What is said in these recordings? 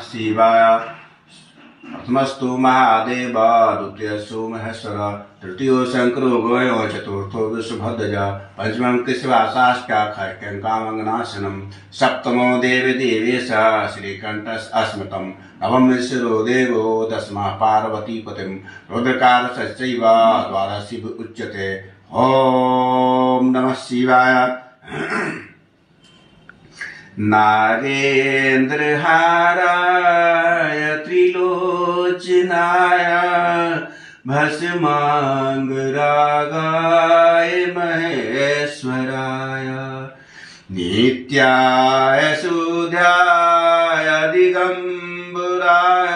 शिवाय। प्रथमस्तु महादेव, द्वितीयस्तु महेश्वर, तृतीयो शंकरो गौयो, चतुर्थो विष्णुभद्रज, पंचमं कृष्णवासाष्टाख्यं कामनाशनम, सप्तमो देवी देवेश श्रीकंठस् अस्मतम, नवम ईश्वरो देवो, दशमा पार्वती पतिम, रुद्रकारश्चैव द्वादश शिव उच्यते। ओम नमः शिवाय। नागेन्द्रहाराय त्रिलोचनाय भस्मांगरागाय महेश्वराय नित्याय शुद्धाय दिगंबराय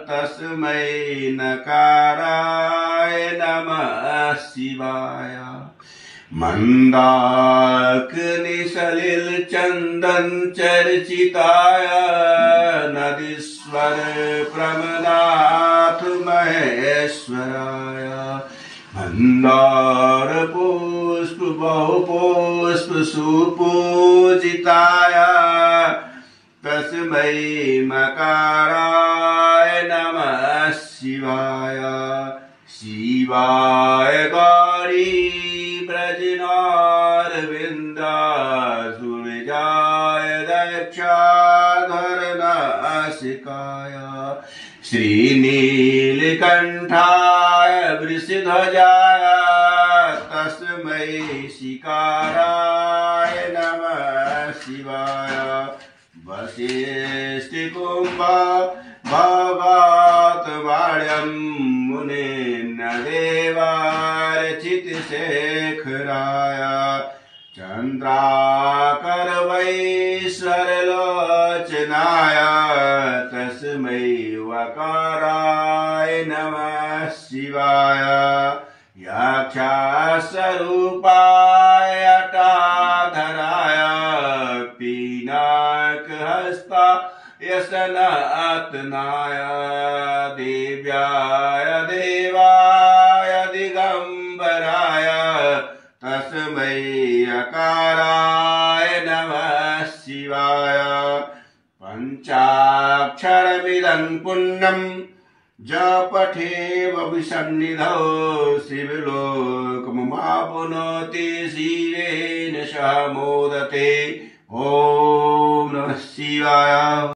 तस्मै नकाराय नमः शिवाय। मंदाकिनीसलिल चंदन चर्चिताय नदीश्वर प्रमनाथ महेश्वराय मंदार पुष्प बहुपुष्प सुपूजिताय तस्मै मकाराय नमः शिवाय। शिवाय गौरी ब्रजनारविंदा सूर्याय दक्षाधर नासिकाय श्रीनीलकंठाय वृषध्वजाय तस्मै शिकाराय नमः शिवाय। वसिष्ठकुम्भ भवात् वाण्यं मुनेन देवार्चितशेखराय चन्द्राकर वैश्वरलोचनाय तस्मै वकाराय नमः शिवाय। यक्षस्वरूपाय जटाधराय पिनाकहस्ताय सनातनाय दिव्याय देवाय दिगंबराय तस्मै अकाराय नमः शिवाय। पंचाक्षरमिदं पुण्यं जपठेव विसन्निधौ शिवलोकमुपाप्नोति शिवेन सह मोदते। ओम नमः शिवाय।